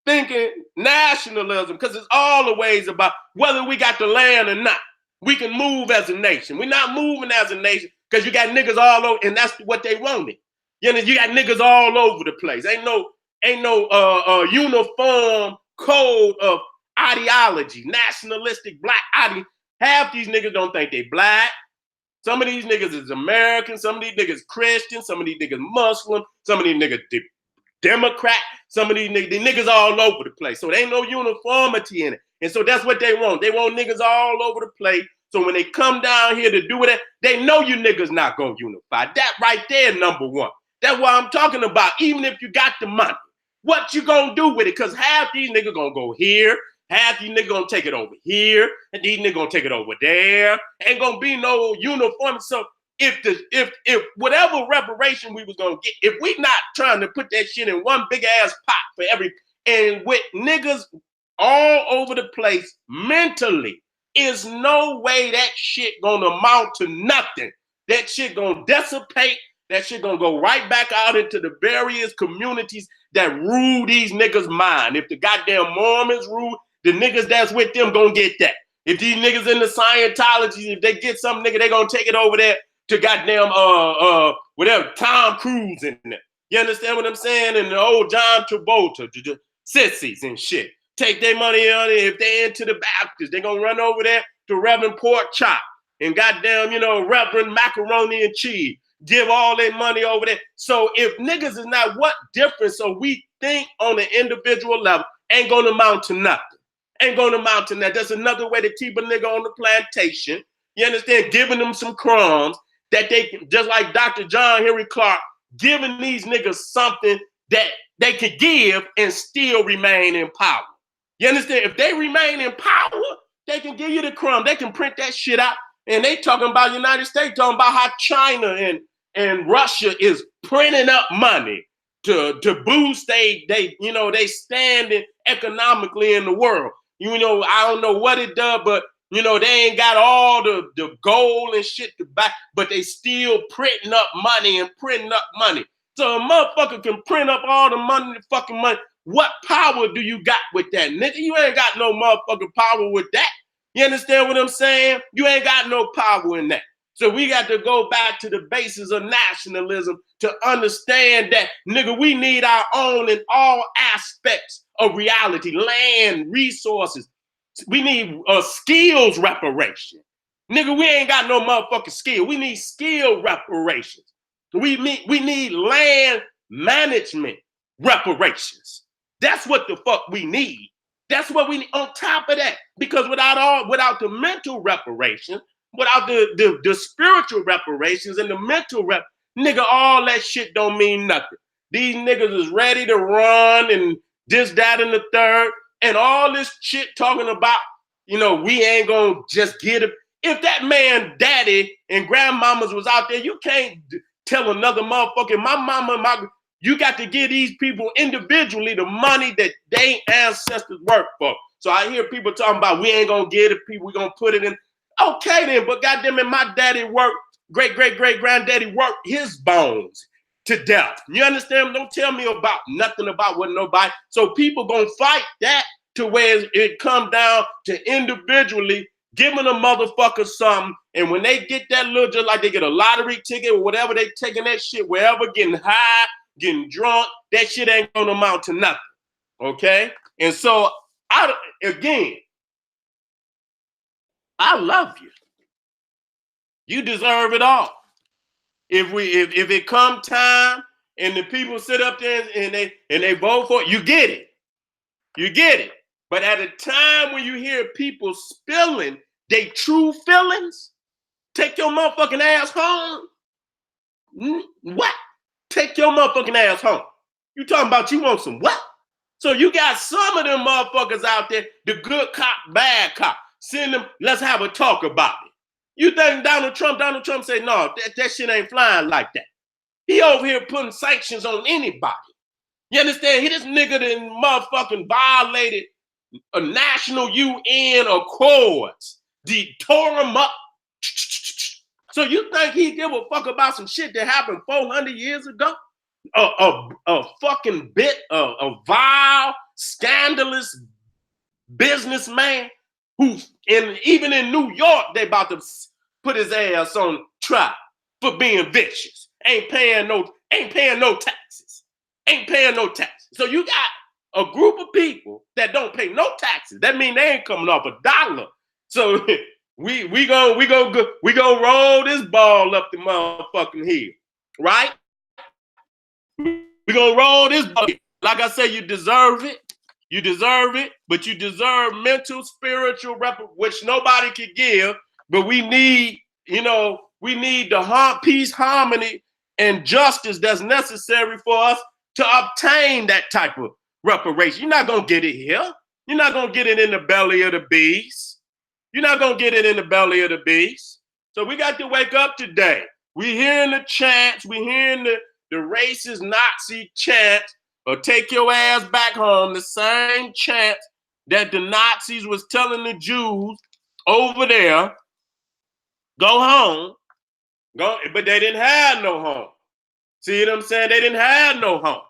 thinking nationalism, because it's always about whether we got the land or not, we can move as a nation. We're not moving as a nation because you got niggas all over, and that's what they wanted. You got niggas all over the place. Ain't no uniform code of ideology, nationalistic black ideology. Half these niggas don't think they black. Some of these niggas is American. Some of these niggas Christian. Some of these niggas Muslim. Some of these niggas Democrat. Some of these niggas all over the place. So there ain't no uniformity in it. And so that's what they want. They want niggas all over the place. So when they come down here to do it, they know you niggas not gonna unify. That right there, number one. That's what I'm talking about. Even if you got the money, what you gonna do with it? Because half these niggas gonna go here, half these niggas gonna take it over here, and these niggas gonna take it over there. Ain't gonna be no uniform. So if whatever reparation we was gonna get, if we not trying to put that shit in one big ass pot for and with niggas all over the place mentally, is no way that shit gonna amount to nothing. That shit gonna dissipate That shit gonna go right back out into the various communities that rule these niggas' mind. If the goddamn Mormons rule, the niggas that's with them gonna get that. If these niggas in the Scientology, if they get some nigga, they gonna take it over there to goddamn whatever, Tom Cruise in there. You understand what I'm saying? And the old John Travolta, sissies and shit. Take their money on it. If they into the Baptist, they gonna run over there to Reverend Pork Chop and goddamn, Reverend Macaroni and Cheese. Give all their money over there. So if niggas is not, what difference so we think on an individual level ain't gonna amount to nothing. Ain't gonna amount to nothing. That's another way to keep a nigga on the plantation. You understand? Giving them some crumbs that they can, just like Dr. John Henry Clark, giving these niggas something that they could give and still remain in power. You understand? If they remain in power, they can give you the crumb. They can print that shit out. And they talking about United States, talking about how China and Russia is printing up money to boost they standing economically in the world. I don't know what it does, but they ain't got all the gold and shit to buy, but they still printing up money and printing up money. So a motherfucker can print up all the money, fucking money. What power do you got with that, nigga? You ain't got no motherfucking power with that. You understand what I'm saying? You ain't got no power in that. So we got to go back to the basis of nationalism to understand that, nigga, we need our own in all aspects of reality, land, resources. We need skills reparation. Nigga, we ain't got no motherfucking skill. We need skill reparations. We need land management reparations. That's what the fuck we need. That's what we need on top of that. Because without the mental reparations, without the spiritual reparations and the mental nigga, all that shit don't mean nothing. These niggas is ready to run and this, that, and the third, and all this shit talking about, we ain't gonna just get it. If that man daddy and grandmamas was out there, you can't tell another motherfucker, my mama, you got to give these people individually the money that they ancestors worked for. So I hear people talking about we ain't gonna get it, people, we gonna put it in. Okay then, but goddamn it, my daddy worked, great-great-great-granddaddy worked his bones to death. You understand? Don't tell me about nothing about what nobody. So people gonna fight that to where it come down to individually giving a motherfucker something, and when they get that little, just like they get a lottery ticket or whatever, they taking that shit wherever, getting high, getting drunk, that shit ain't gonna amount to nothing. Okay? And so I love you. You deserve it all. If it come time and the people sit up there and they vote for it, you get it. You get it. But at a time when you hear people spilling their true feelings, take your motherfucking ass home. What? Take your motherfucking ass home. You talking about you want some what? So you got some of them motherfuckers out there, the good cop, bad cop. Send them, let's have a talk about it. You think Donald Trump say, no, that shit ain't flying like that. He over here putting sanctions on anybody. You understand? This nigga done motherfucking violated a national UN accords. Tore them up. So you think he give a fuck about some shit that happened 400 years ago? A fucking bit of a vile, scandalous businessman who, even in New York, they about to put his ass on trial for being vicious. Ain't paying no taxes. Ain't paying no taxes. So you got a group of people that don't pay no taxes. That means they ain't coming off a dollar. So we gonna roll this ball up the motherfucking hill, right? We gonna roll this ball. Like I say, you deserve it. You deserve it, but you deserve mental, spiritual, which nobody can give. But we need, we need the peace, harmony, and justice that's necessary for us to obtain that type of reparation. You're not gonna get it here. You're not gonna get it in the belly of the beast. You're not gonna get it in the belly of the beast. So we got to wake up today. We hearing the chants. We hearing the racist Nazi chants. Or take your ass back home, the same chant that the Nazis was telling the Jews over there, go home, but they didn't have no home. See what I'm saying? They didn't have no home.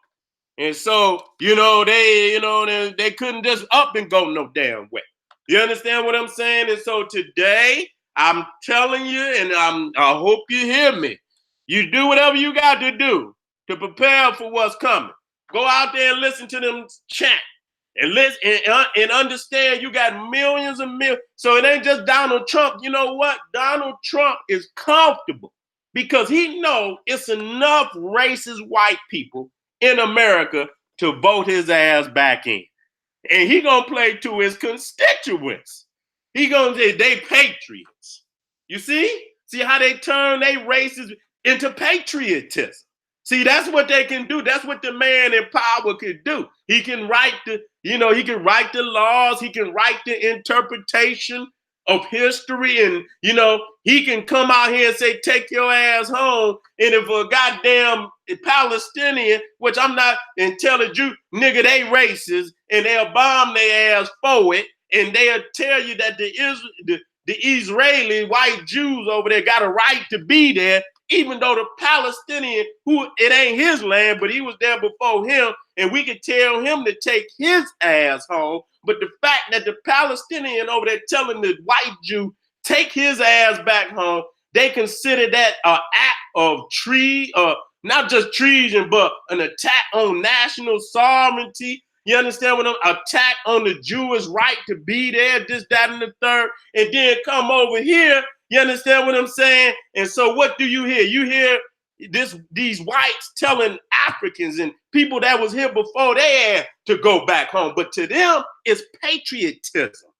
And so, they couldn't just up and go no damn way. You understand what I'm saying? And so today, I'm telling you, and I hope you hear me. You do whatever you got to do to prepare for what's coming. Go out there and listen to them chant. And listen and understand you got millions and millions. So it ain't just Donald Trump. You know what? Donald Trump is comfortable because he know it's enough racist white people in America to vote his ass back in. And he gonna play to his constituents. He gonna say they patriots. You see? See how they turn they races into patriotism. See, that's what they can do. That's what the man in power could do. He can write he can write the laws, he can write the interpretation of history, and he can come out here and say, take your ass home. And if a goddamn Palestinian, which I'm not, and tell a Jew, nigga, they racist, and they'll bomb their ass for it, and they'll tell you that the Israeli white Jews over there got a right to be there, even though the Palestinian, who it ain't his land, but he was there before him, and we could tell him to take his ass home. But the fact that the Palestinian over there telling the white Jew, take his ass back home, they consider that an act of not just treason, but an attack on national sovereignty. You understand what I'm attack on the Jewish right to be there, this, that, and the third, and then come over here. You understand what I'm saying? And so what do you hear? You hear these whites telling Africans and people that was here before they had to go back home. But to them, it's patriotism.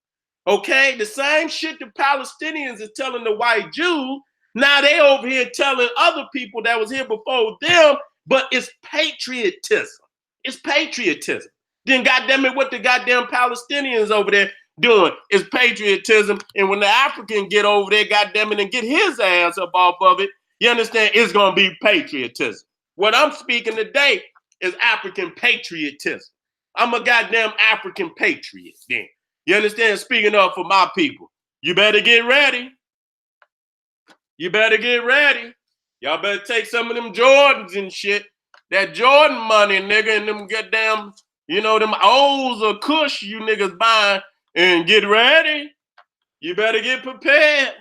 Okay? The same shit the Palestinians is telling the white Jews. Now they over here telling other people that was here before them, but it's patriotism. It's patriotism. Then goddamn it, what the goddamn Palestinians over there doing is patriotism. And when the African get over there, goddamn it, and get his ass up off of it, you understand, it's gonna be patriotism. What I'm speaking today is African patriotism. I'm a goddamn African patriot then. You understand? Speaking up for my people. You better get ready. You better get ready. Y'all better take some of them Jordans and shit. That Jordan money, nigga, and them goddamn, them O's or Kush you niggas buying, and get ready. You better get prepared.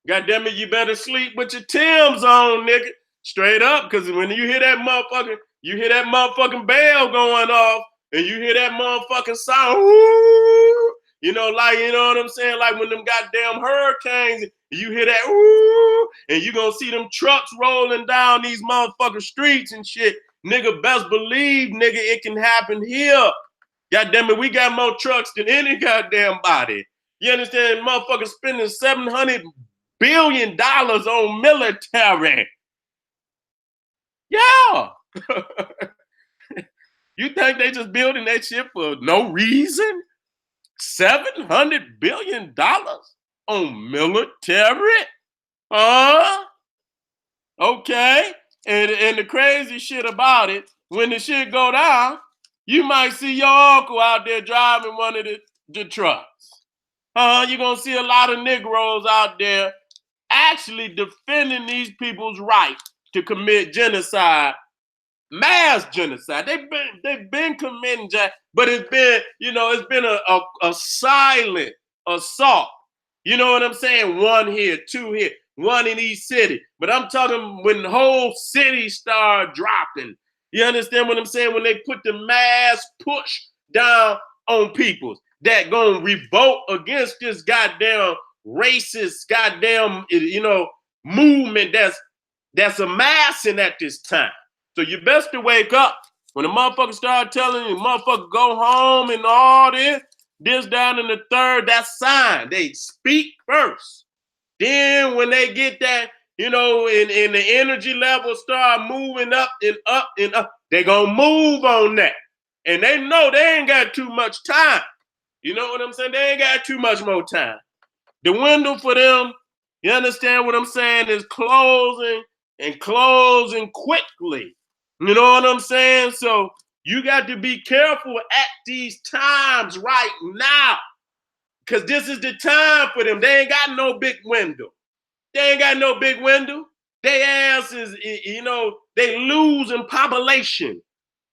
Goddamn it, you better sleep with your Timbs on, nigga. Straight up, because when you hear that motherfucking bell going off, and you hear that motherfucking sound, whoo, you know what I'm saying? Like when them goddamn hurricanes, you hear that, whoo, and you gonna see them trucks rolling down these motherfucking streets and shit. Nigga, best believe, nigga, it can happen here. Goddamn it, we got more trucks than any goddamn body. You understand? Motherfuckers spending $700 billion on military. Yeah. You think they just building that shit for no reason? $700 billion on military? Huh? Okay. And the crazy shit about it, when the shit go down, you might see your uncle out there driving one of the trucks. You're going to see a lot of Negroes out there actually defending these people's right to commit genocide, mass genocide. They've been committing, but it's been a silent assault. You know what I'm saying? One here, two here, one in each city. But I'm talking when the whole city start dropping. You understand what I'm saying? When they put the mass push down on people that gonna revolt against this goddamn racist goddamn movement that's amassing at this time. So you best to wake up. When the motherfuckers start telling you, motherfucker, go home and all this down in the third, that's sign. They speak first. Then when they get that, and the energy level start moving up and up and up, they gonna move on that. And they know they ain't got too much time. You know what I'm saying? They ain't got too much more time. The window for them, you understand what I'm saying, is closing and closing quickly. You know what I'm saying? So you got to be careful at these times right now, because this is the time for them. They ain't got no big window. They ain't got no big window. They ass is, They losing population.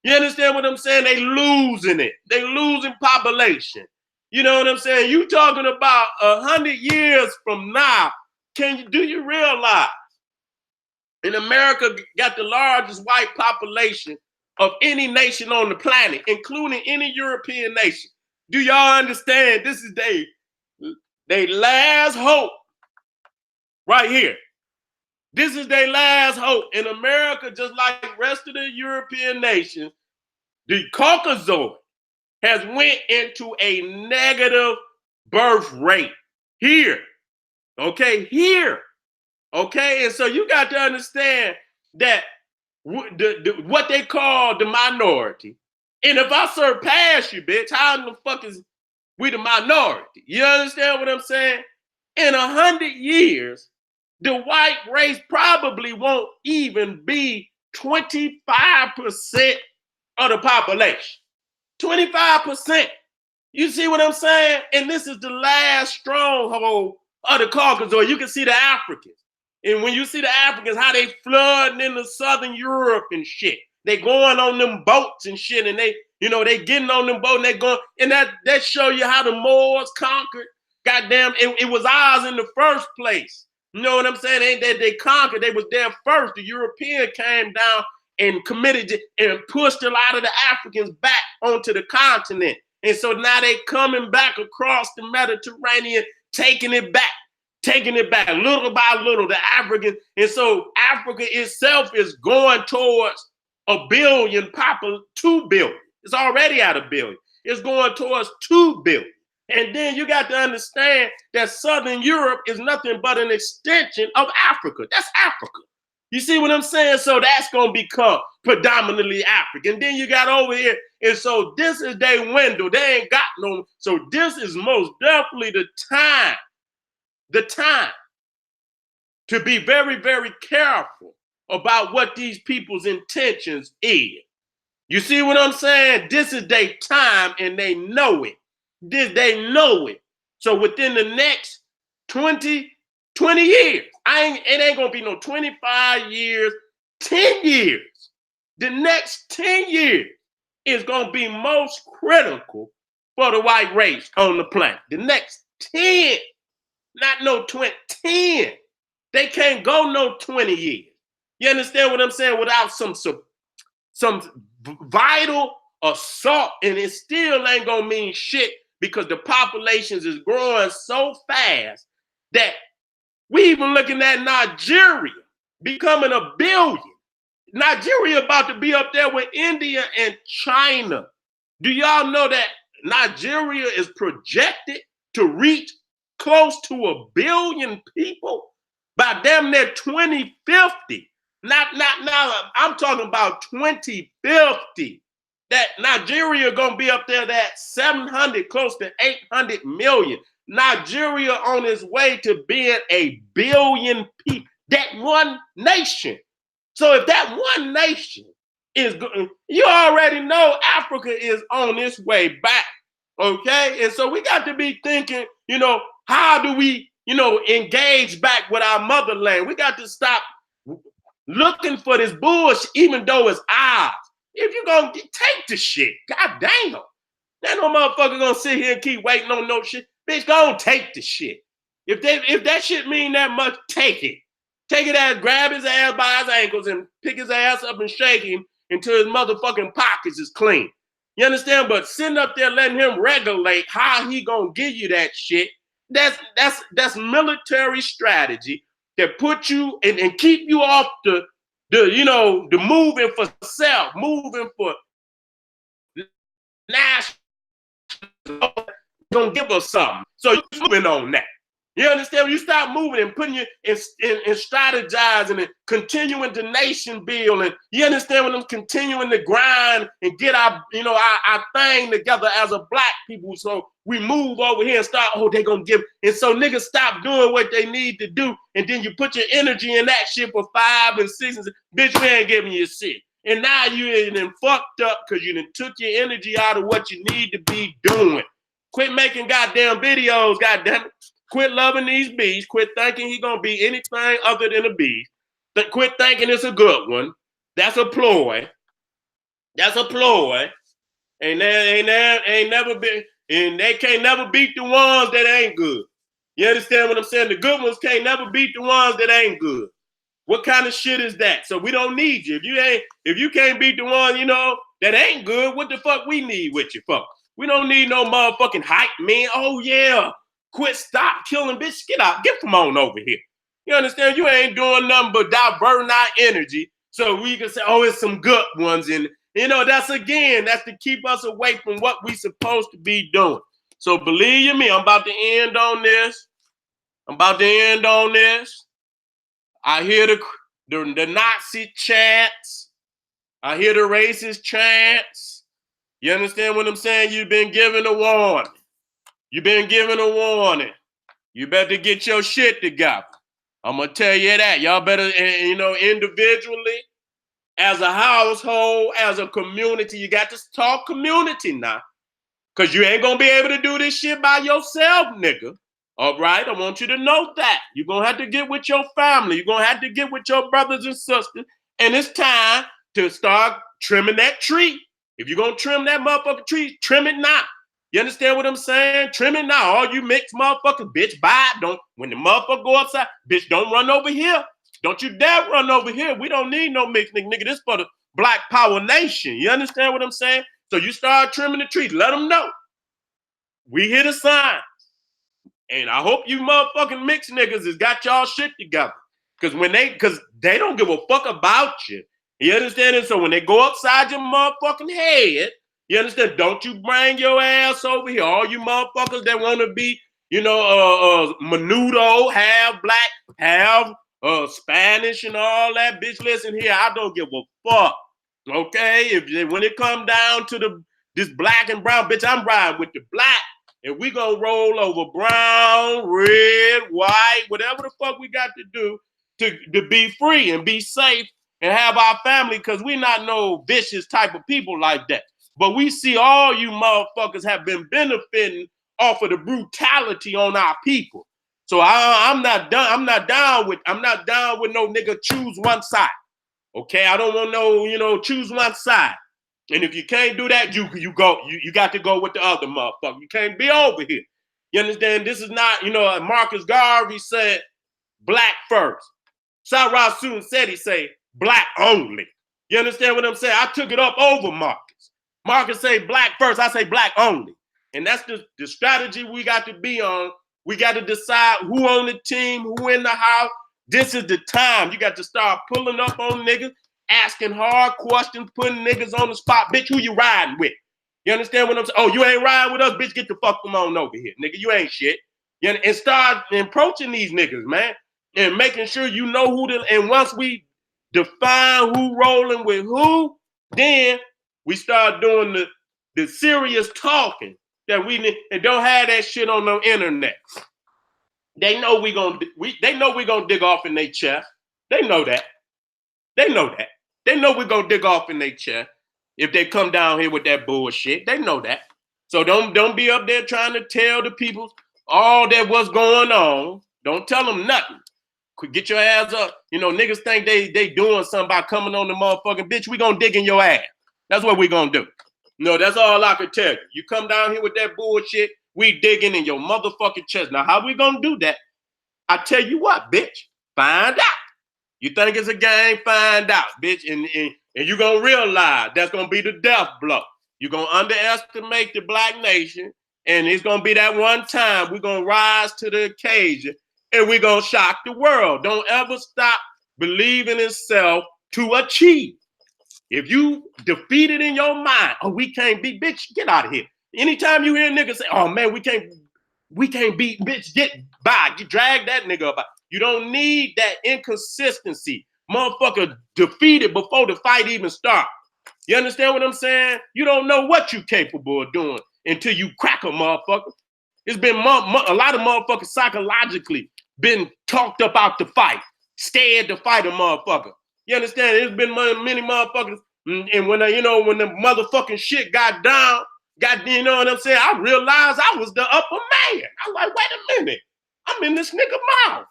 You understand what I'm saying? They losing it. They losing population. You know what I'm saying? You talking about 100 years from now. Do you realize in America got the largest white population of any nation on the planet, including any European nation? Do y'all understand this is they last hope right here? This is their last hope. In America, just like the rest of the European nations, the Caucasoid has went into a negative birth rate here. Okay, here. Okay, and so you got to understand that what they call the minority. And if I surpass you, bitch, how in the fuck is we the minority? You understand what I'm saying? In 100 years, the white race probably won't even be 25% of the population. 25%. You see what I'm saying? And this is the last stronghold of the Caucasoid. You can see the Africans. And when you see the Africans, how they flooding into Southern Europe and shit. They going on them boats and shit, and they getting on them boats and they going, and that show you how the Moors conquered. Goddamn, it was ours in the first place. You know what I'm saying? Ain't that they conquered? They was there first. The European came down and committed and pushed a lot of the Africans back onto the continent. And so now they coming back across the Mediterranean, taking it back little by little, the African. And so Africa itself is going towards 2 billion. It's already at 1 billion. It's going towards 2 billion. And then you got to understand that Southern Europe is nothing but an extension of Africa. That's Africa. You see what I'm saying? So that's going to become predominantly African. Then you got over here. And so this is their window. They ain't got no. So this is most definitely the time to be very, very careful about what these people's intentions is. You see what I'm saying? This is their time and they know it. They know it. So within the next 20 years, it ain't gonna be no 25 years, 10 years. The next 10 years is gonna be most critical for the white race on the planet. The next 10, not no 20, 10. They can't go no 20 years. You understand what I'm saying? Without some vital assault, and it still ain't gonna mean shit because the populations is growing so fast that we even looking at Nigeria becoming 1 billion. Nigeria about to be up there with India and China. Do y'all know that Nigeria is projected to reach close to 1 billion people by damn near 2050? Not now. I'm talking about 2050. That Nigeria gonna be up there that 700, close to 800 million. Nigeria on its way to being 1 billion people. That one nation. So if that one nation is good, you already know Africa is on its way back. Okay, and so we got to be thinking, how do we, engage back with our motherland? We got to stop looking for this bullshit, even though it's ours. If you're gonna take the shit, god damn, that no motherfucker gonna sit here and keep waiting on no shit. Bitch, go take the shit. If that shit mean that much, take it. Take it as grab his ass by his ankles and pick his ass up and shake him until his motherfucking pockets is clean. You understand? But sitting up there letting him regulate how he gonna give you that shit, that's military strategy that put you and keep you off the moving for self, moving for national, gonna give us something. So you're moving on that. You understand? When you start moving and putting you in strategizing and continuing the nation building, you understand when I'm continuing to grind and get our thing together as a black people. So we move over here and start, they're gonna give. And so niggas stop doing what they need to do. And then you put your energy in that shit for 5 and 6 and bitch, we ain't giving you shit. And now you done fucked up because you done took your energy out of what you need to be doing. Quit making goddamn videos, goddamn it. Quit loving these bees. Quit thinking he's going to be anything other than a bee. Quit thinking it's a good one. That's a ploy. That's a ploy. Ain't never been, and they can't never beat the ones that ain't good. You understand what I'm saying? The good ones can't never beat the ones that ain't good. What kind of shit is that? So we don't need you. If you can't beat the one, that ain't good, what the fuck we need with you for? We don't need no motherfucking hype, man. Oh yeah. Quit, stop killing, bitch. Get out. Get from on over here. You understand? You ain't doing nothing but diverting our energy so we can say, oh, it's some good ones. And that's to keep us away from what we supposed to be doing. So believe you me, I'm about to end on this. I hear the Nazi chants. I hear the racist chants. You understand what I'm saying? You've been given a warning. You better get your shit together. I'm going to tell you that. Y'all better, individually, as a household, as a community, you got to talk community now. Because you ain't going to be able to do this shit by yourself, nigga. All right? I want you to know that. You're going to have to get with your family. You're going to have to get with your brothers and sisters. And it's time to start trimming that tree. If you're going to trim that motherfucking tree, trim it now. You understand what I'm saying? Trim it now. All you mixed motherfuckers, bitch, bye. When the motherfucker go outside, bitch, don't run over here. Don't you dare run over here. We don't need no mixed nigga. This for the Black Power Nation. You understand what I'm saying? So you start trimming the trees. Let them know. We hear the sign. And I hope you motherfucking mixed niggas has got y'all shit together. Because they don't give a fuck about you. You understand it? So when they go upside your motherfucking head, you understand? Don't you bring your ass over here. All you motherfuckers that want to be, menudo, half black, half Spanish and all that. Bitch, listen here. I don't give a fuck. Okay? When it come down to this black and brown, bitch, I'm riding with the black. And we gonna roll over brown, red, white, whatever the fuck we got to do to be free and be safe and have our family, because we not no vicious type of people like that. But we see all you motherfuckers have been benefiting off of the brutality on our people. So I'm not down with no nigga choose one side. Okay, I don't want no, choose one side. And if you can't do that, you got to go with the other motherfucker. You can't be over here. You understand? This is not, Marcus Garvey said black first. Sarah Seti say black only. You understand what I'm saying? I took it up over Marcus. Marcus say black first. I say black only. And that's the strategy we got to be on. We got to decide who on the team, who in the house. This is the time. You got to start pulling up on niggas, asking hard questions, putting niggas on the spot. Bitch, who you riding with? You understand what I'm saying? Oh, you ain't riding with us? Bitch, get the fuck on over here. Nigga, you ain't shit. And start approaching these niggas, man. And making sure you know and once we define who rolling with who, then we start doing the serious talking that we need, and don't have that shit on no internet. They know we gonna dig off in their chest. They know that. They know we're gonna dig off in their chest if they come down here with that bullshit. They know that. So don't be up there trying to tell the people all that what's going on. Don't tell them nothing. Get your ass up. Niggas think they doing something by coming on the motherfucking bitch. We gonna dig in your ass. That's what we gonna do. No, that's all I can tell you. You come down here with that bullshit, we digging in your motherfucking chest. Now, how we gonna do that? I tell you what, bitch. Find out. You think it's a game? Find out, bitch. And you're gonna realize that's gonna be the death blow. You're gonna underestimate the black nation, and it's gonna be that one time we're gonna rise to the occasion and we're gonna shock the world. Don't ever stop believing in self to achieve. If you defeat it in your mind, oh, we can't beat, bitch, get out of here. Anytime you hear niggas say, oh man, we can't beat, bitch, get by. You drag that nigga up. You don't need that inconsistency. Motherfucker defeated before the fight even starts. You understand what I'm saying? You don't know what you're capable of doing until you crack a motherfucker. It's been a lot of motherfuckers psychologically been talked about the fight, scared to fight a motherfucker. You understand? There's been many motherfuckers, and when the motherfucking shit got down, you know what I'm saying? I realized I was the upper man. I'm like, wait a minute, I'm in this nigga mouth.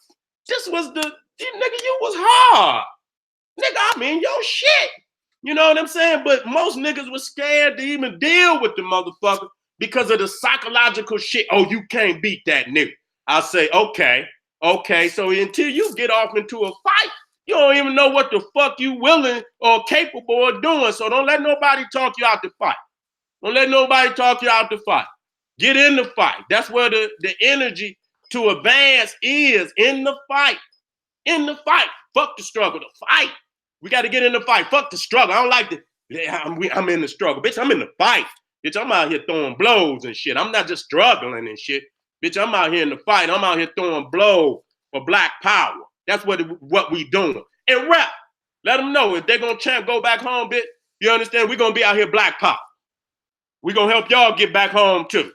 This was nigga, you was hard. Nigga, I'm in your shit. You know what I'm saying? But most niggas was scared to even deal with the motherfucker because of the psychological shit. Oh, you can't beat that nigga. I say, okay. So until you get off into a fight, you don't even know what the fuck you willing or capable of doing. So don't let nobody talk you out the fight. Don't let nobody talk you out the fight. Get in the fight. That's where the energy to advance is, in the fight. In the fight. Fuck the struggle. The fight. We got to get in the fight. Fuck the struggle. I don't like the, yeah, I'm in the struggle. Bitch, I'm in the fight. Bitch, I'm out here throwing blows and shit. I'm not just struggling and shit. Bitch, I'm out here in the fight. I'm out here throwing blows for black power. That's what we doing. And rap. Let them know if they're going to chant, go back home, bitch. You understand? We're going to be out here black power. We're going to help y'all get back home, too.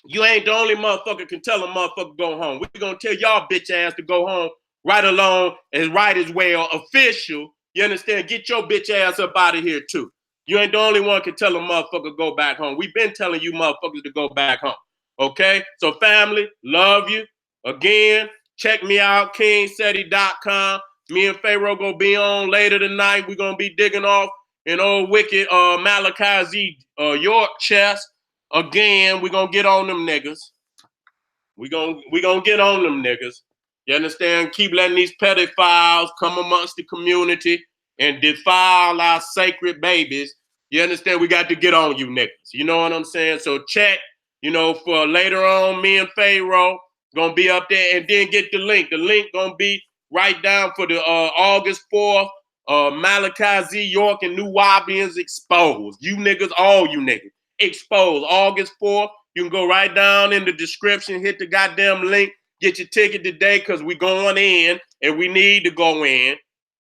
You ain't the only motherfucker can tell a motherfucker go home. We're going to tell y'all bitch ass to go home right along and right as well, official. You understand? Get your bitch ass up out of here, too. You ain't the only one can tell a motherfucker go back home. We've been telling you motherfuckers to go back home. Okay? So family, love you. Again, check me out, kingseti.com. Me and Pharaoh gonna be on later tonight. We're gonna be digging off an old wicked Malachi Z York chest. Again, we're gonna get on them niggas. We gonna get on them niggas. You understand? Keep letting these pedophiles come amongst the community and defile our sacred babies. You understand? We got to get on you niggas. You know what I'm saying? So check, for later on, me and Pharaoh gonna be up there, and then get the link. The link gonna be right down for the August 4th. Malachi Z York and New Wabians exposed. You niggas, all you niggas exposed. August 4th. You can go right down in the description, hit the goddamn link, get your ticket today, because we going in, and we need to go in.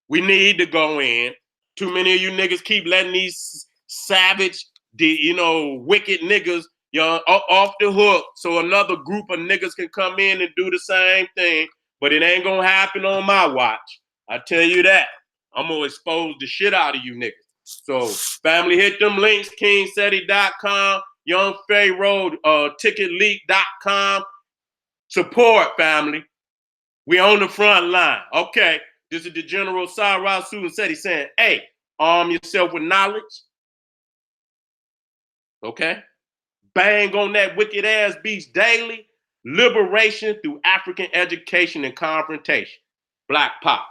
We need to go in. Too many of you niggas keep letting these savage, wicked niggas, off the hook, so another group of niggas can come in and do the same thing, but it ain't gonna happen on my watch. I tell you that. I'm gonna expose the shit out of you niggas. So, family, hit them links, kingseti.com. Young Pharaoh, ticketleak.com. Support, family. We on the front line. Okay, this is the General Cyrus Suten Seti saying, hey, arm yourself with knowledge. Okay? Bang on that wicked ass beast daily. Liberation through African education and confrontation. Black Pop.